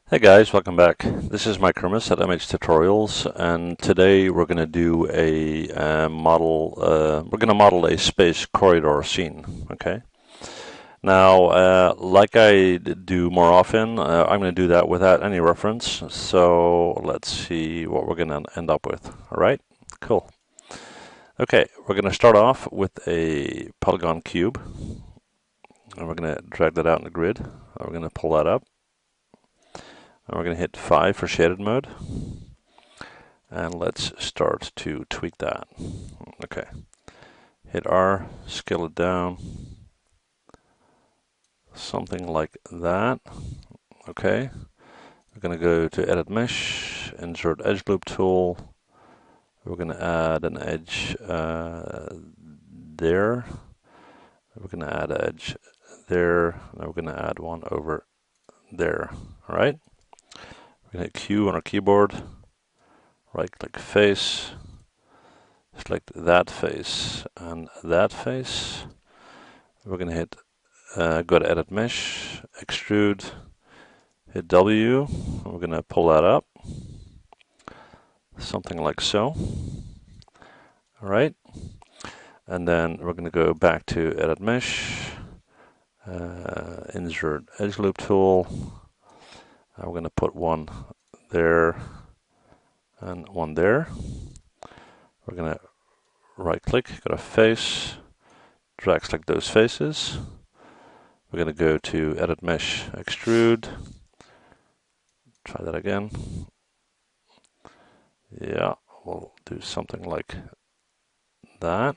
Hey guys, welcome back. This is Mike Hermes at MH Tutorials, and today we're going to do a model. We're going to model a space corridor scene. Okay. Now, like I do more often, I'm going to do that without any reference. So let's see what we're going to end up with. All right. Cool. Okay, we're going to start off with a polygon cube, and we're going to drag that out in the grid. We're going to pull that up. And we're going to hit 5 for shaded mode. And let's start to tweak that. Okay. Hit R, scale it down. Something like that. Okay. We're going to go to Edit Mesh, insert Edge Loop tool. We're going to add an edge there. We're going to add an edge there. And we're going to add one over there. All right. We're going to hit Q on our keyboard. Right-click face. Select that face and that face. We're going to hit, go to Edit Mesh, Extrude, hit W. And we're going to pull that up. Something like so. All right. And then we're going to go back to Edit Mesh, insert Edge Loop tool. We're going to put one there and one there. We're going to right-click, go to Face, drag select those faces. We're going to go to Edit Mesh, Extrude. Try that again. Yeah, we'll do something like that.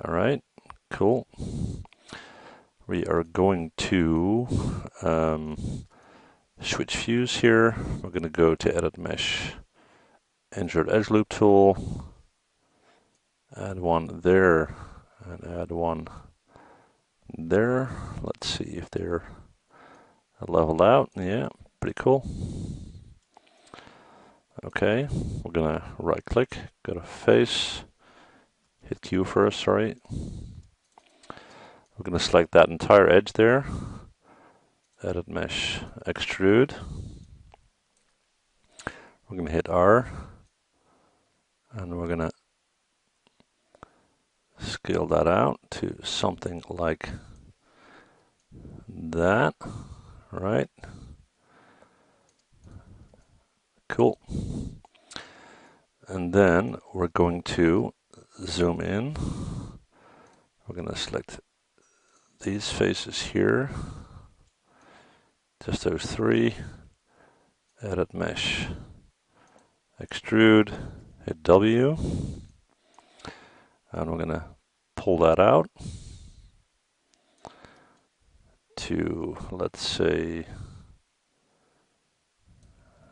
All right, cool. We are going to switch views here. We're going to go to Edit Mesh, insert Edge Loop tool, add one there, and add one there. Let's see if they're leveled out. Yeah, pretty cool. Okay, we're gonna right click, go to face, hit Q first, sorry. We're gonna select that entire edge there, Edit Mesh, Extrude. We're gonna hit R, and we're gonna scale that out to something like that, right? Cool. And then we're going to zoom in. We're going to select these faces here, just those three. Edit Mesh, Extrude, hit W, and we're going to pull that out to, let's say,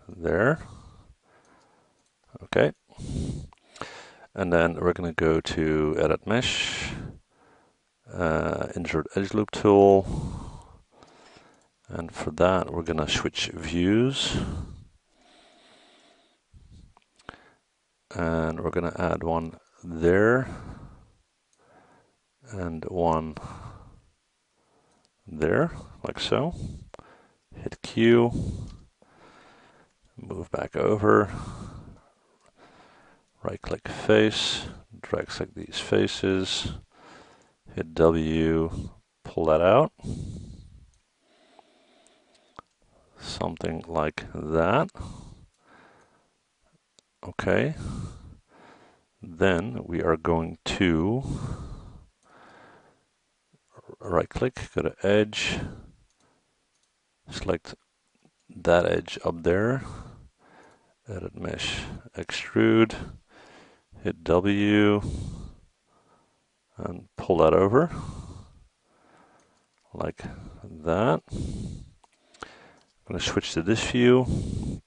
there. Okay. And then we're going to go to Edit Mesh, insert Edge Loop tool, and for that we're going to switch views, and we're going to add one there and one there, like so. Hit Q, move back over, right click face, drag select these faces, hit W, pull that out. Something like that. Okay. Then we are going to right click, go to edge, select that edge up there, edit mesh, extrude, hit W, and pull that over like that. I'm going to switch to this view.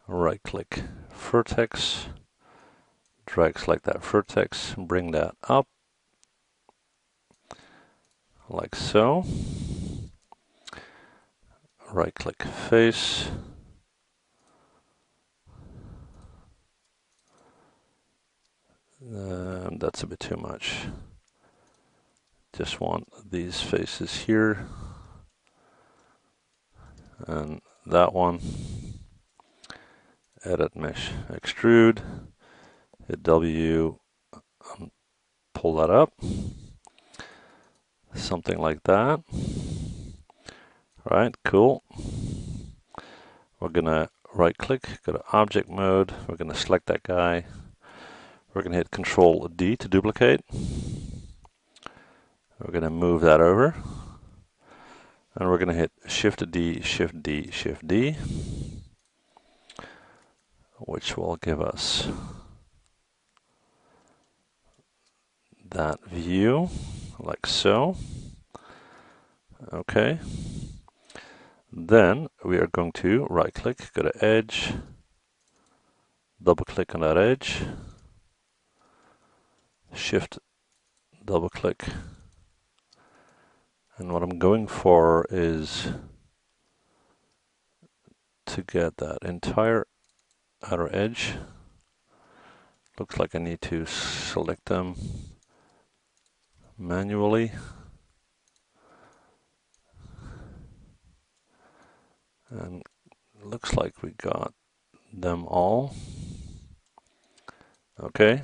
Right click vertex, drag select that vertex, bring that up like so. Right click face, that's a bit too much. Just want these faces here and that one. Edit mesh, extrude, hit W, pull that up, something like that. All right, cool. We're gonna right click, go to object mode, we're gonna select that guy, we're gonna hit Control D to duplicate, we're gonna move that over, and we're gonna hit Shift D, Shift D, Shift D, which will give us that view, like so. Okay. Then we are going to right click, go to edge, double click on that edge, shift, double click, and what I'm going for is to get that entire outer edge. Looks like I need to select them manually. And looks like we got them all. Okay.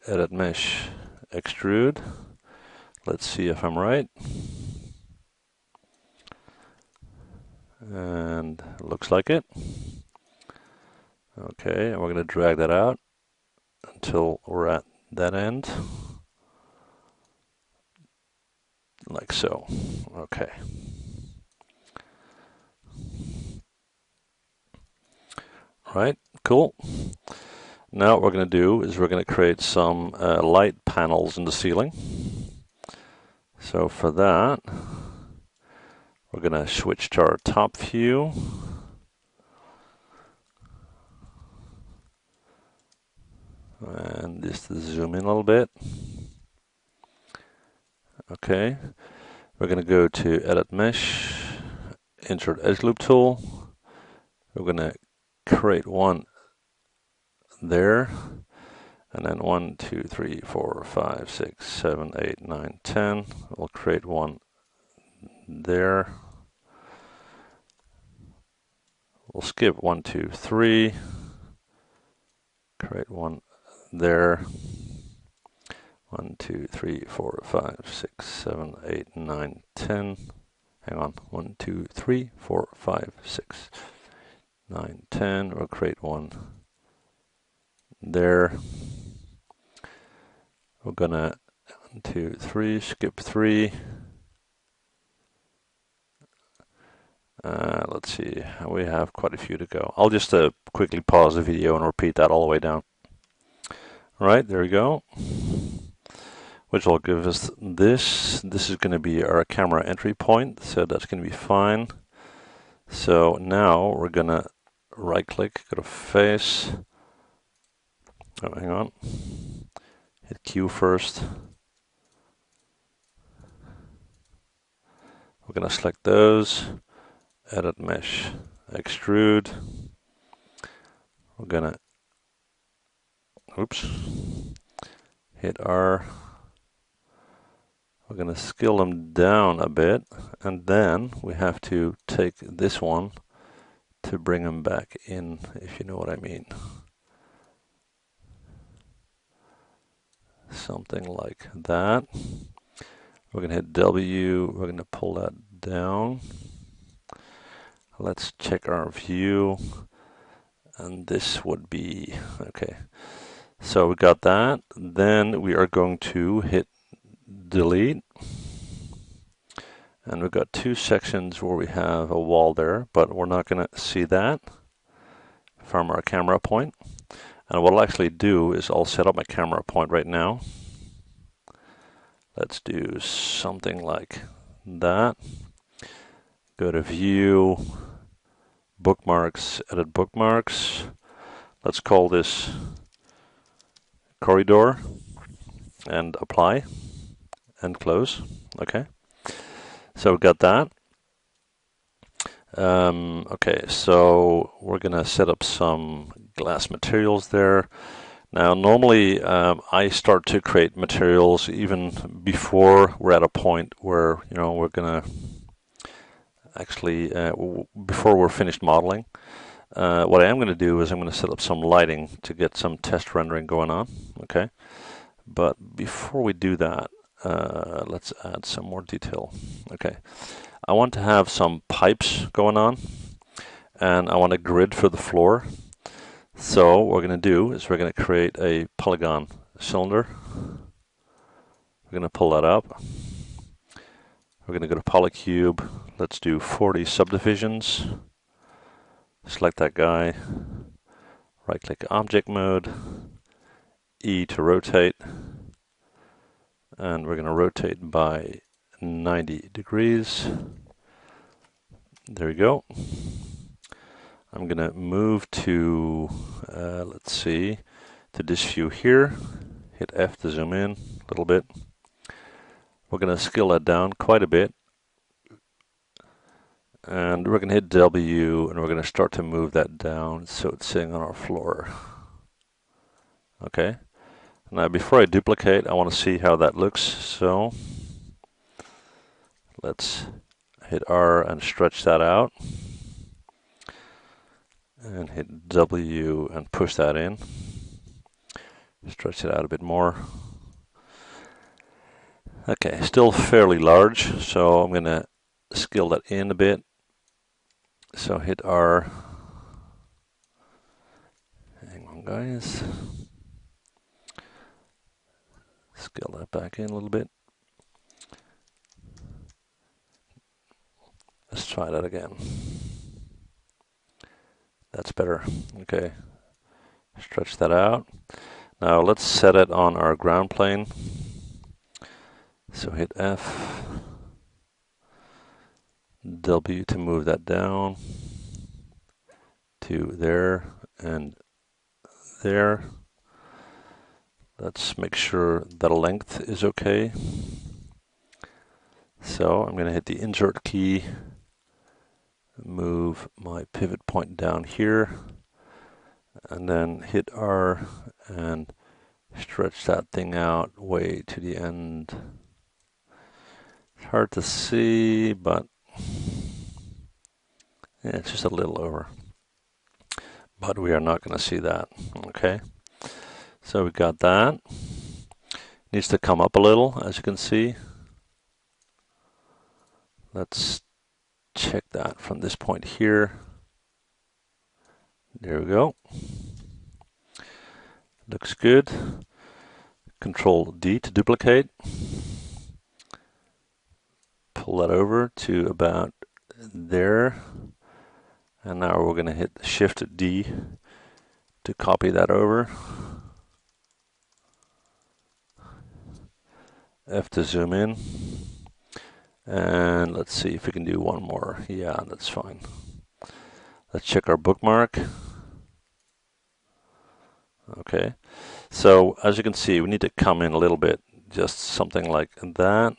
Edit mesh, extrude. Let's see if I'm right. And looks like it. Okay, and we're going to drag that out until we're at that end. Like so. Okay. Right, cool. Now what we're going to do is we're going to create some light panels in the ceiling. So for that, we're going to switch to our top view. And just zoom in a little bit. Okay, we're going to go to Edit Mesh, insert Edge Loop tool. We're going to create one there, and then 1, 2, 3, 4, 5, 6, 7, 8, 9, 10. We'll create one there. We'll skip 1, 2, 3. Create one there. 1, 2, 3, 4, 5, 6, 7, 8, 9, 10. Hang on. 1, 2, 3, 4, 5, 6, 9, 10. We'll create one there. We're gonna 1, 2, 3, skip 3. Let's see, we have quite a few to go. I'll just quickly pause the video and repeat that all the way down. All right, there we go. Which will give us this. This is going to be our camera entry point, so that's going to be fine. So now we're going to right click, go to face. Oh, hang on. Hit Q first. We're going to select those. Edit mesh, extrude. We're gonna, hit R. We're gonna scale them down a bit, and then we have to take this one to bring them back in, if you know what I mean. Something like that. We're gonna hit W, we're gonna pull that down. Let's check our view, and this would be, okay. So we got that. Then we are going to hit delete. And we've got two sections where we have a wall there, but we're not going to see that from our camera point. And what I'll actually do is I'll set up my camera point right now. Let's do something like that. Go to view, bookmarks, edit bookmarks. Let's call this corridor and apply and close. Okay. So we've got that. Okay, so we're going to set up some glass materials there. Now, normally I start to create materials even before we're at a point where, you know, we're going to actually, before we're finished modeling. What I am going to do is I'm going to set up some lighting to get some test rendering going on. Okay, but before we do that, let's add some more detail. Okay, I want to have some pipes going on, and I want a grid for the floor. So what we're going to do is we're going to create a polygon cylinder. We're going to pull that up. We're going to go to Polycube. Let's do 40 subdivisions. Select that guy. Right-click Object Mode. E to rotate. And we're going to rotate by 90 degrees. There we go. I'm going to move to, let's see, to this view here. Hit F to zoom in a little bit. We're going to scale that down quite a bit. And we're going to hit W, and we're going to start to move that down so it's sitting on our floor. Okay. Now, before I duplicate, I want to see how that looks. So let's hit R and stretch that out. And hit W and push that in. Stretch it out a bit more. Okay, still fairly large, so I'm going to scale that in a bit. So hit R. Hang on, guys. Scale that back in a little bit. Let's try that again. That's better. Okay. Stretch that out. Now let's set it on our ground plane. So hit F, W to move that down to there and there. Let's make sure that length is okay. So I'm going to hit the insert key, move my pivot point down here, and then hit R and stretch that thing out way to the end. It's hard to see, but yeah, it's just a little over. But we are not going to see that. Okay. So we got that. Needs to come up a little, as you can see. Let's check that from this point here. There we go. Looks good. Control D to duplicate. Pull that over to about there. And now we're going to hit Shift D to copy that over. F to zoom in. And let's see if we can do one more. Yeah, that's fine. Let's check our bookmark. Okay. So as you can see, we need to come in a little bit. Just something like that.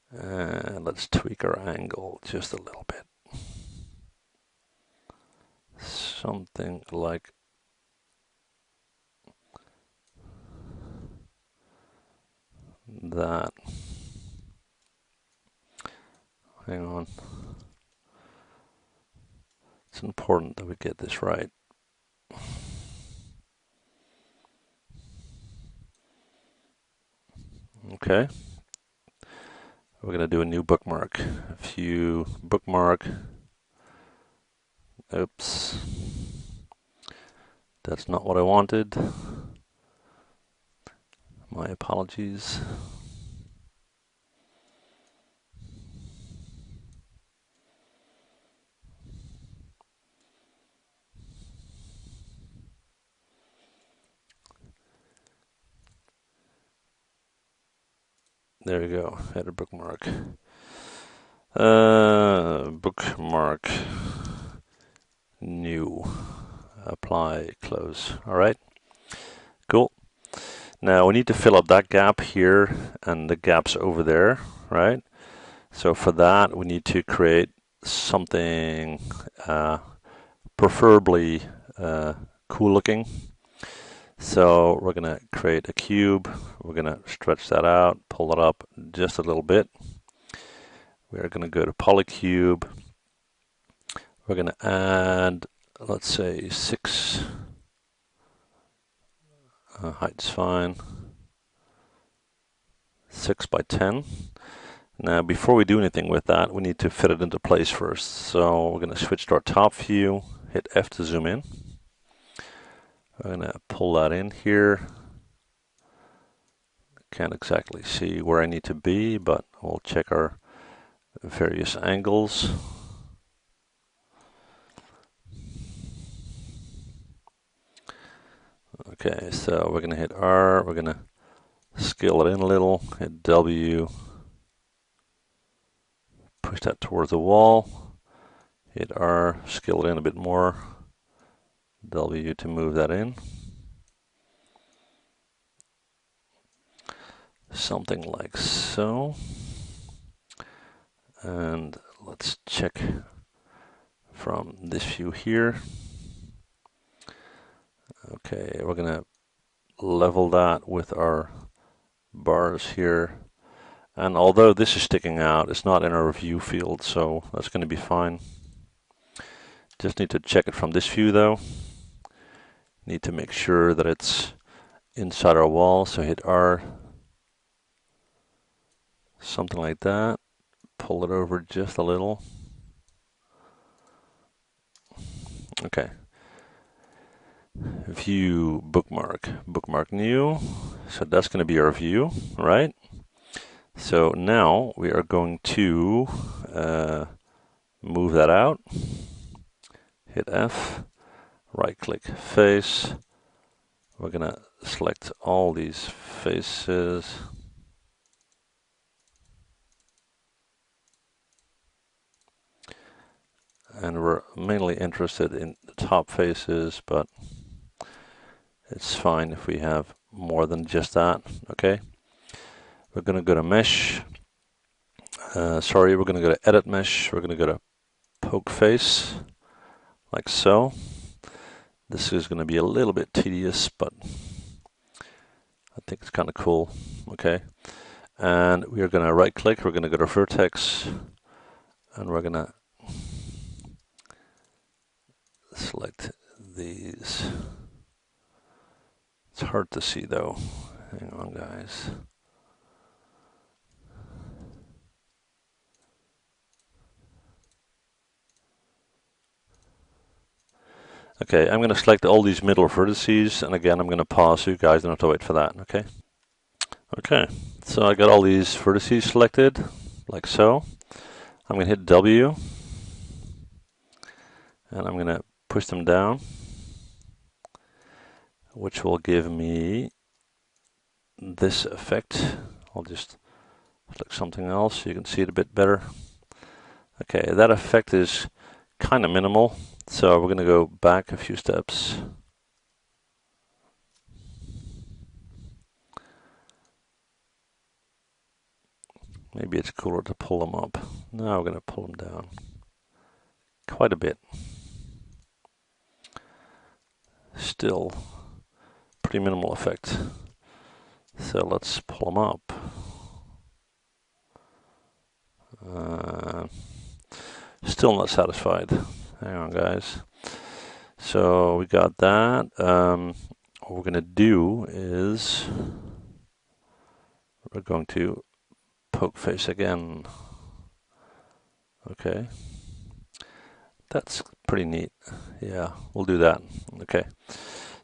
And let's tweak our angle just a little bit. Something like that. Hang on. It's important that we get this right. Okay. We're going to do a new bookmark. View bookmark. Oops. That's not what I wanted. My apologies. There we go. Add a bookmark. Bookmark. New. Apply. Close. All right. Cool. Now we need to fill up that gap here and the gaps over there, right? So for that we need to create something preferably cool looking. So we're going to create a cube. We're going to stretch that out, pull it up just a little bit. We're going to go to Polycube. We're going to add, let's say, 6. Height's fine. 6 by 10. Now, before we do anything with that, we need to fit it into place first. So we're going to switch to our top view, hit F to zoom in. I'm going to pull that in here. Can't exactly see where I need to be, but we'll check our various angles. Okay, so we're going to hit R, we're going to scale it in a little, hit W, push that towards the wall, hit R, scale it in a bit more, W to move that in. Something like so. And let's check from this view here. Okay, we're going to level that with our bars here. And although this is sticking out, it's not in our view field, so that's going to be fine. Just need to check it from this view though. Need to make sure that it's inside our wall, so hit R. Something like that. Pull it over just a little. Okay. View bookmark. Bookmark new. So that's going to be our view, right? So now we are going to move that out. Hit F. Right click face. We're going to select all these faces. And we're mainly interested in the top faces, but it's fine if we have more than just that. Okay. We're going to go to mesh. We're going to go to edit mesh. We're going to go to poke face, like so. This is going to be a little bit tedious, but I think it's kind of cool. Okay. And we are going to right click. We're going to go to vertex, and we're going to select these. It's hard to see though. Hang on, guys. Okay, I'm going to select all these middle vertices, and again, I'm going to pause so you guys don't have to wait for that, okay? Okay, so I got all these vertices selected, like so. I'm going to hit W, and I'm going to push them down, which will give me this effect. I'll just select something else so you can see it a bit better. Okay, that effect is kind of minimal, so we're going to go back a few steps. Maybe it's cooler to pull them up. Now we're going to pull them down quite a bit. Still pretty minimal effect. So let's pull them up. Still not satisfied. Hang on, guys. So we got that. What we're going to do is we're going to poke face again. Okay. That's pretty neat. Yeah, we'll do that. Okay.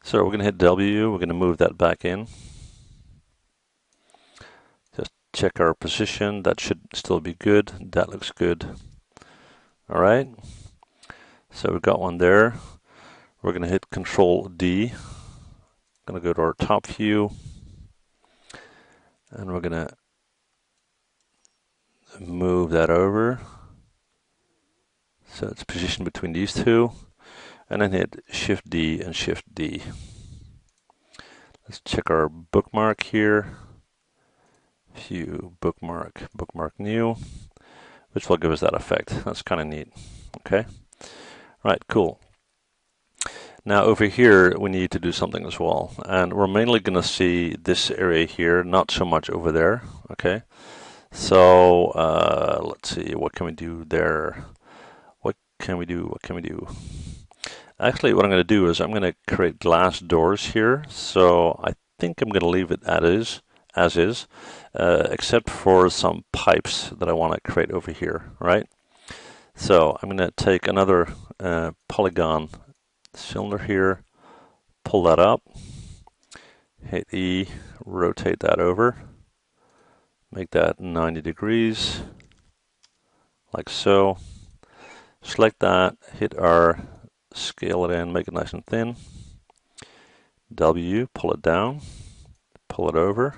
So we're going to hit W. We're going to move that back in. Just check our position. That should still be good. That looks good. All right. So we've got one there. We're going to hit Control D. Going to go to our top view. And we're going to move that over. So it's positioned between these two. And then hit Shift D and Shift D. Let's check our bookmark here. View bookmark, bookmark new, which will give us that effect. That's kind of neat. Okay. Right, cool. Now over here, we need to do something as well. And we're mainly going to see this area here, not so much over there. Okay. So let's see, what can we do there? What can we do? What can we do? Actually, what I'm going to do is I'm going to create glass doors here. So I think I'm going to leave it as is, except for some pipes that I want to create over here, right? So I'm going to take another polygon cylinder here, pull that up, hit E, rotate that over, make that 90 degrees, like so. Select that, hit R, scale it in, make it nice and thin. W, pull it down, pull it over.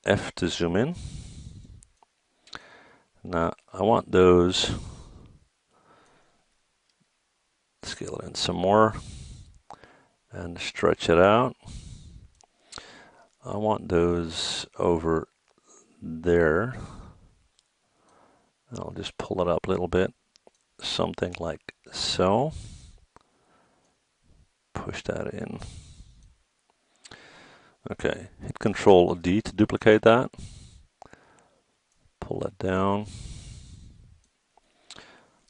F to zoom in. Now I want those, scale it in some more and stretch it out. I want those over there. I'll just pull it up a little bit, something like so. Push that in. Okay, hit Control D to duplicate that. Pull that down.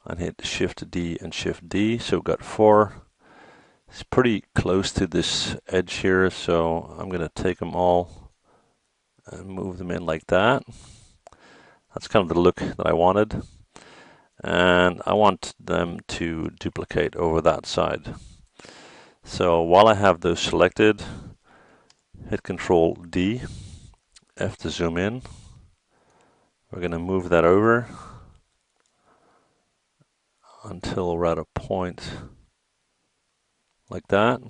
And hit Shift D and Shift D. So we've got 4. It's pretty close to this edge here, so I'm going to take them all and move them in like that. That's kind of the look that I wanted. And I want them to duplicate over that side. So while I have those selected, hit Control D, F to zoom in. We're going to move that over until we're at a point like that.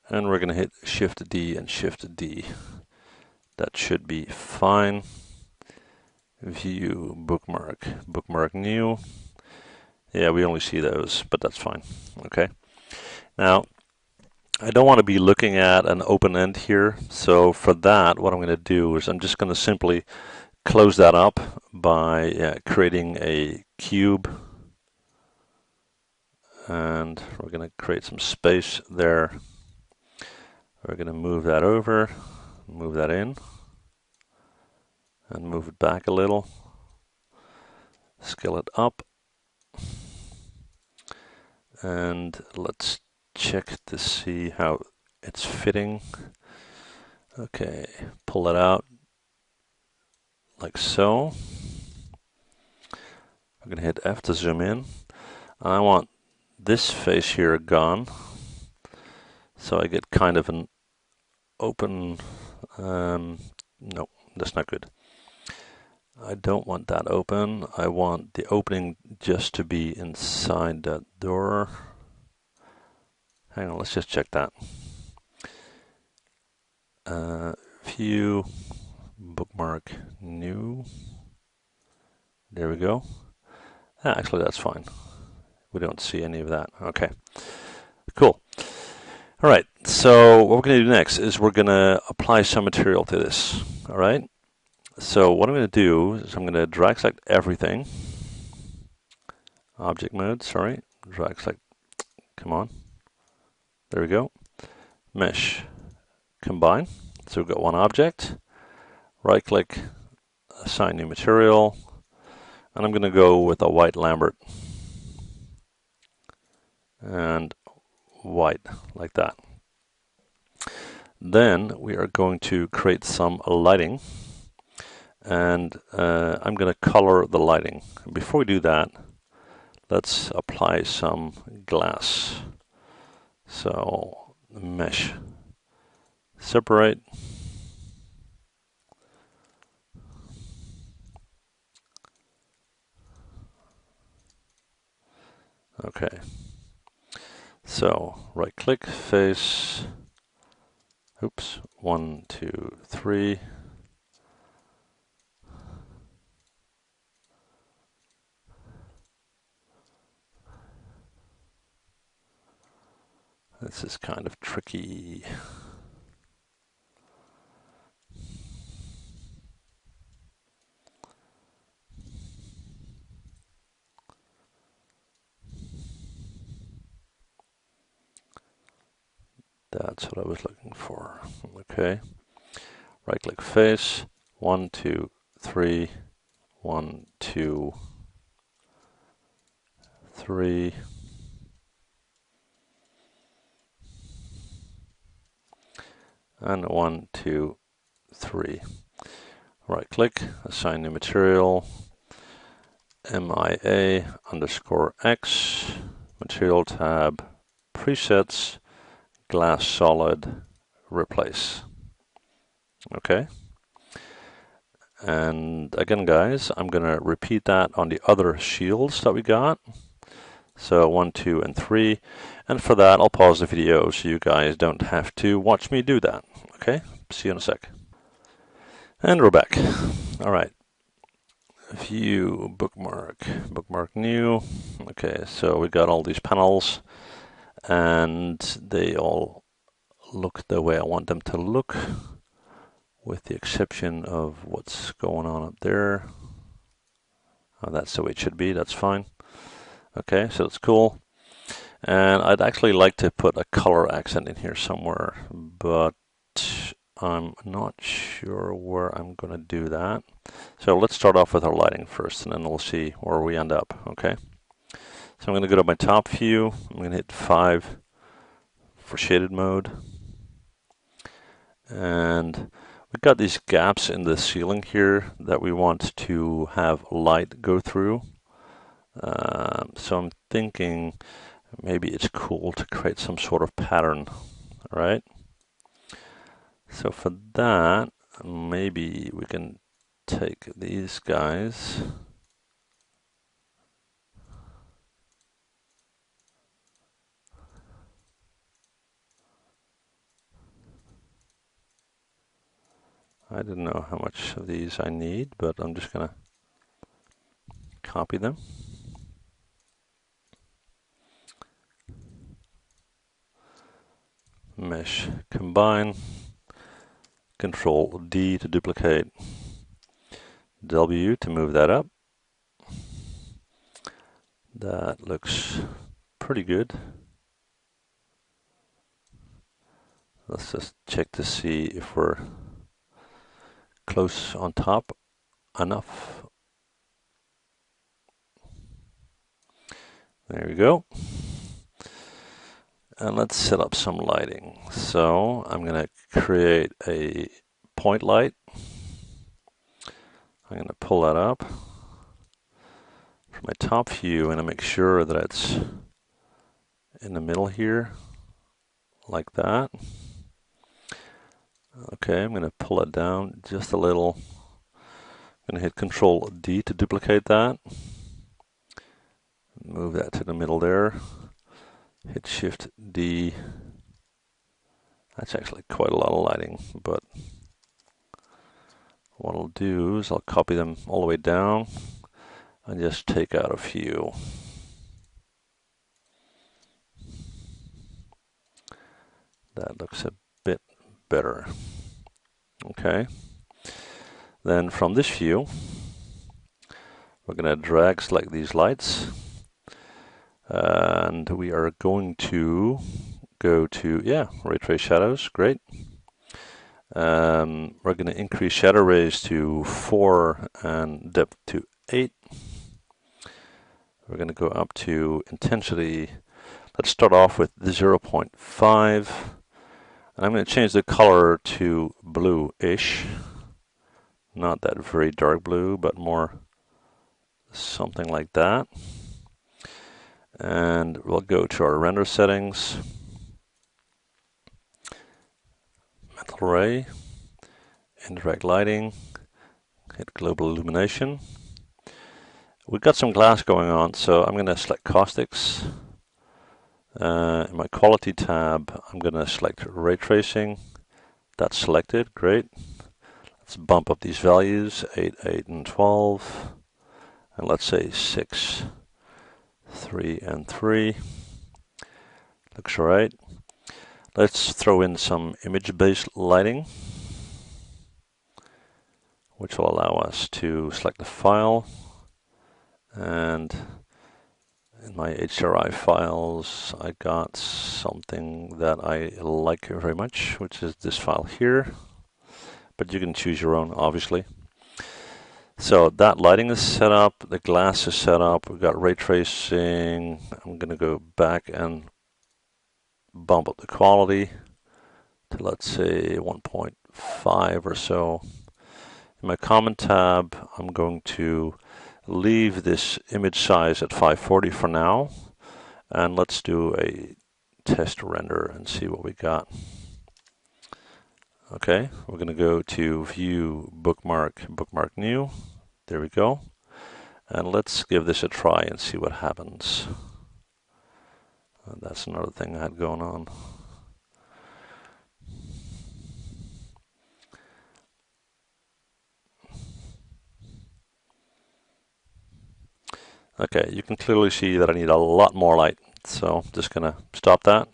And we're going to hit Shift D and Shift D. That should be fine. View, bookmark, bookmark new. Yeah, we only see those, but that's fine. Okay. Now, I don't want to be looking at an open end here. So for that, what I'm going to do is I'm just going to simply close that up by creating a cube. And we're going to create some space there. We're going to move that over, move that in, and move it back a little. Scale it up. And let's check to see how it's fitting. Okay, pull it out like so. I'm going to hit F to zoom in. I want this face here gone, so I get kind of an open, no, that's not good. I don't want that open. I want the opening just to be inside that door. Hang on, let's just check that. View, bookmark, new. There we go. Actually, that's fine. We don't see any of that. Okay, cool. All right, so what we're going to do next is we're going to apply some material to this. All right, so what I'm going to do is I'm going to drag select everything. Object mode, sorry. Drag select, come on. There we go. Mesh, combine. So we've got one object. Right click, assign new material. And I'm going to go with a white Lambert. And white, like that. Then we are going to create some lighting. And I'm going to color the lighting. Before we do that, let's apply some glass. So mesh, separate. Okay. So right click, face. Oops. 1, 2, 3. This is kind of tricky. That's what I was looking for. Okay. Right click face, 1, 2, 3, 1, 2, 3, and 1, 2, 3. Right click, assign new material, MIA underscore X, material tab, presets, glass solid, replace. Okay. And again, guys, I'm going to repeat that on the other shields that we got. So 1, 2, and 3. And for that, I'll pause the video so you guys don't have to watch me do that. Okay, see you in a sec. And we're back. All right. View, bookmark new. Okay, so we got all these panels, and they all look the way I want them to look, with the exception of what's going on up there. Oh, that's the way it should be, that's fine. Okay, so it's cool. And I'd actually like to put a color accent in here somewhere, but I'm not sure where I'm going to do that. So let's start off with our lighting first, and then we'll see where we end up, okay? So I'm going to go to my top view. I'm going to hit 5 for shaded mode. And we've got these gaps in the ceiling here that we want to have light go through. So I'm thinking maybe it's cool to create some sort of pattern, all right? So for that, maybe we can take these guys. I didn't know how much of these I need, but I'm just going to copy them. Mesh combine, Control D to duplicate, W to move that up. That looks pretty good. Let's just check to see if we're close on top enough. There we go. And let's set up some lighting. So I'm going to create a point light. I'm going to pull that up from my top view, and I make sure that it's in the middle here, like that. Okay, I'm going to pull it down just a little. I'm going to hit Control D to duplicate that. Move that to the middle there. Hit Shift D. That's actually quite a lot of lighting, but what I'll do is I'll copy them all the way down and just take out a few. That looks a bit better. Okay. Then from this view, we're going to drag select these lights. And we are going to go to, ray trace shadows, great. We're going to increase shadow rays to 4 and depth to 8. We're going to go up to intensity. Let's start off with 0.5. And I'm going to change the color to blue-ish. Not that very dark blue, but more something like that. And we'll go to our render settings, metal ray, indirect lighting, hit global illumination. We've got some glass going on, so I'm going to select caustics. In my quality tab, I'm going to select ray tracing. That's selected, great. Let's bump up these values, 8, 8, and 12. And let's say 6, 3, and 3. Looks all right. Let's throw in some image-based lighting, which will allow us to select the file. And in my HDRI files, I got something that I like very much, which is this file here. but you can choose your own, obviously. So that lighting is set up, the glass is set up, we've got ray tracing. I'm going to go back and bump up the quality to, let's say, 1.5 or so. In my comment tab, I'm going to leave this image size at 540 for now, and let's do a test render and see what we got. Okay, we're going to go to View, Bookmark, Bookmark New. There we go. And let's give this a try and see what happens. That's another thing I had going on. Okay, you can clearly see that I need a lot more light. So I'm just going to stop that.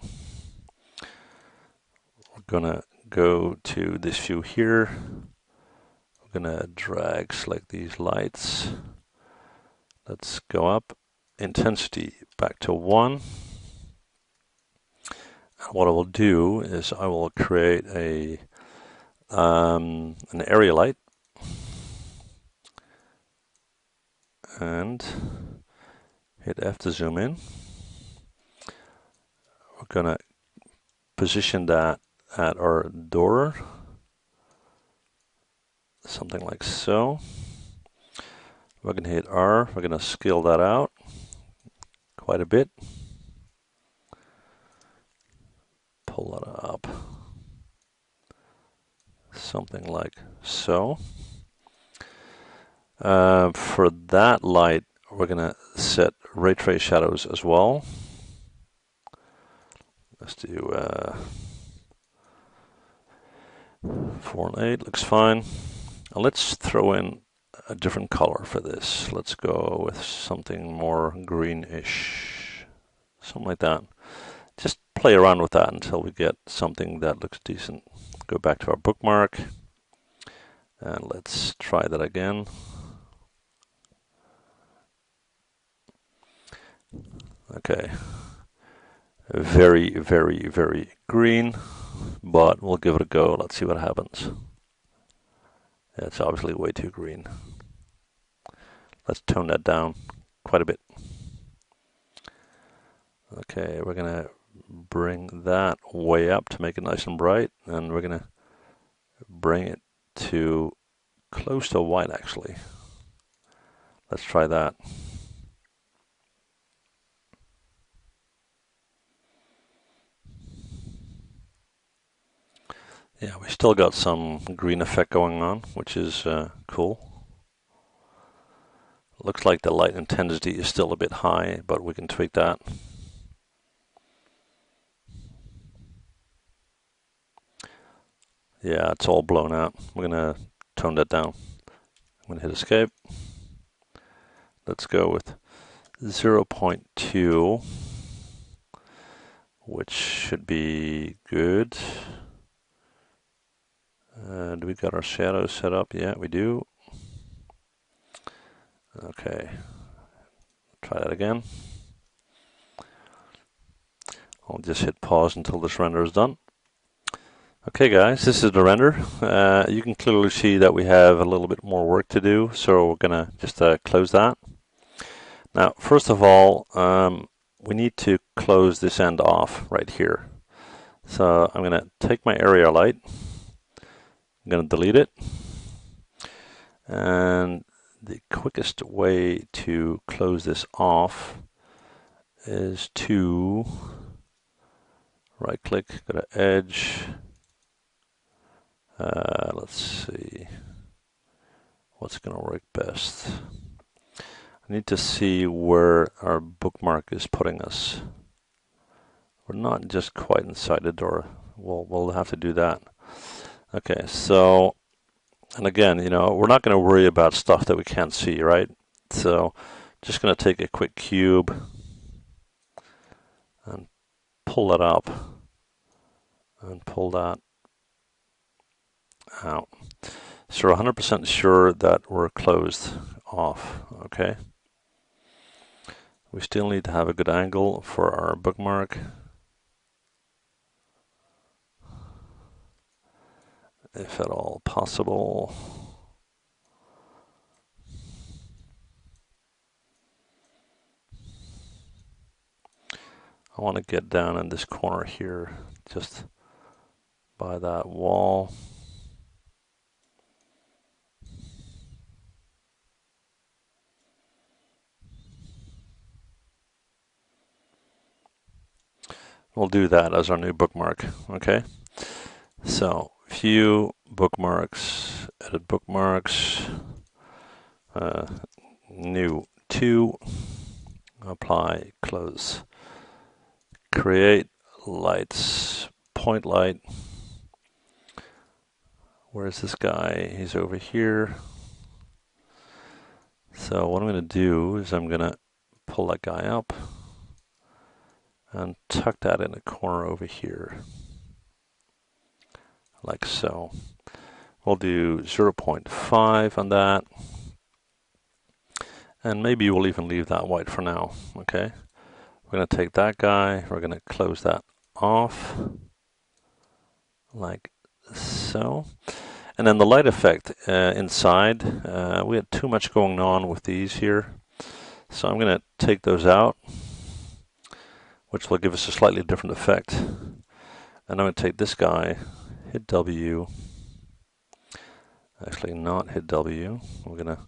We're going to go to this view here. We're going to drag, select these lights. Let's go up. Intensity back to 1. And what I will do is I will create an area light. And hit F to zoom in. We're going to position that at our door, something like so. We're going to hit R. We're going to scale that out quite a bit. Pull that up. Something like so. For that light, we're going to set ray trace shadows as well. Let's do 4 and 8, looks fine. And let's throw in a different color for this. Let's go with something more greenish, something like that. Just play around with that until we get something that looks decent. Go back to our bookmark and let's try that again. Okay, very, very, very green, but we'll give it a go. Let's see what happens. It's obviously way too green. Let's tone that down quite a bit. Okay, we're going to bring that way up to make it nice and bright, and we're going to bring it to close to white actually. Let's try that. Yeah, we still got some green effect going on, which is cool. Looks like the light intensity is still a bit high, but we can tweak that. Yeah, it's all blown out. We're going to tone that down. I'm going to hit escape. Let's go with 0.2, which should be good. Do we got our shadows set up? Yeah, we do. Okay, try that again. I'll just hit pause until this render is done. Okay guys, this is the render. You can clearly see that we have a little bit more work to do, so we're gonna just close that. Now, first of all, we need to close this end off right here. So I'm gonna take my area light, I'm gonna delete it, and the quickest way to close this off is to right click, go to edge. Let's see what's going to work best. I need to see where our bookmark is putting us. We're not just quite inside the door. We'll have to do that. Okay, so, and again, you know, we're not going to worry about stuff that we can't see, right? So, just going to take a quick cube and pull that up and pull that out. So we're 100% sure that we're closed off, okay? We still need to have a good angle for our bookmark. if at all possible. I want to get down in this corner here, just by that wall. We'll do that as our new bookmark, okay? So, view, bookmarks, edit bookmarks, new 2, apply, close, create lights, point light. Where's this guy? He's over here. So what I'm going to do is I'm going to pull that guy up and tuck that in a corner over here, like so. We'll do 0.5 on that, and maybe we'll even leave that white for now, okay? We're going to take that guy, we're going to close that off, like so. And then the light effect inside, we had too much going on with these here, so I'm going to take those out, which will give us a slightly different effect. And I'm going to take this guy, hit W, actually not hit W, we're going to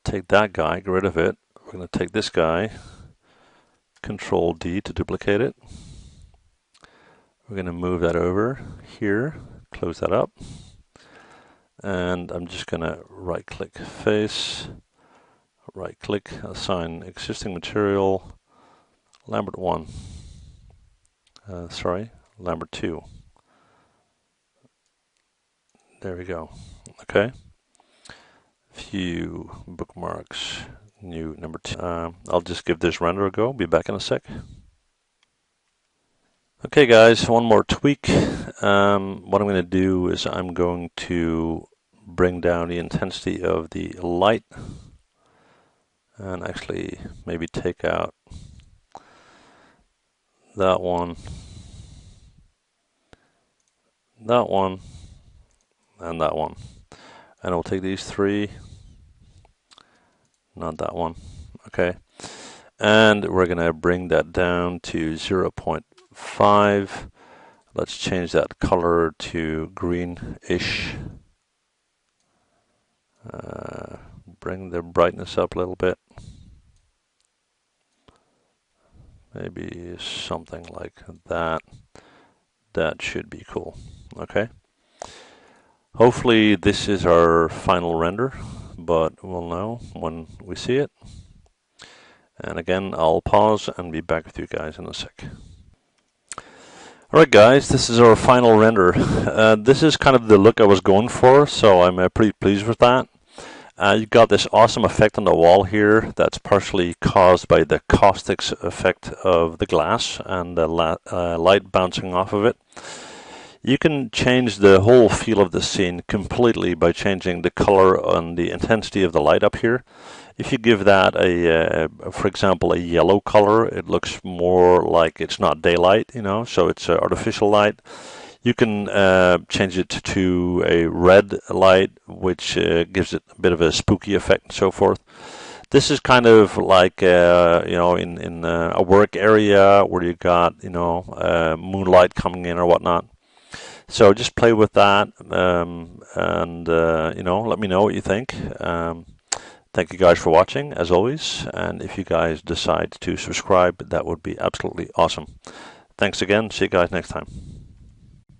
take that guy, get rid of it, we're going to take this guy, Control D to duplicate it, we're going to move that over here, close that up, and I'm just going to right click face, right click, assign existing material, Lambert 1, Lambert 2. There we go. Okay. View, bookmarks, new number 2. I'll just give this render a go. Be back in a sec. Okay, guys, one more tweak. What I'm going to do is I'm going to bring down the intensity of the light and actually maybe take out that one, and that one. And I'll take these 3, not that one, okay? And we're going to bring that down to 0.5. Let's change that color to greenish. Bring the brightness up a little bit. Maybe something like that. That should be cool, okay? Hopefully this is our final render, but we'll know when we see it. And again, I'll pause and be back with you guys in a sec. Alright guys, this is our final render. This is kind of the look I was going for, so I'm pretty pleased with that. You've got this awesome effect on the wall here that's partially caused by the caustics effect of the glass and the light bouncing off of it. You can change the whole feel of the scene completely by changing the color and the intensity of the light up here. If you give that for example, a yellow color, it looks more like it's not daylight, you know, so it's artificial light. You can change it to a red light, which gives it a bit of a spooky effect and so forth. This is kind of like, you know, in a work area where you got, you know, moonlight coming in or whatnot. So just play with that, and you know, let me know what you think. Thank you guys for watching, as always, and if you guys decide to subscribe, that would be absolutely awesome. Thanks again. See you guys next time.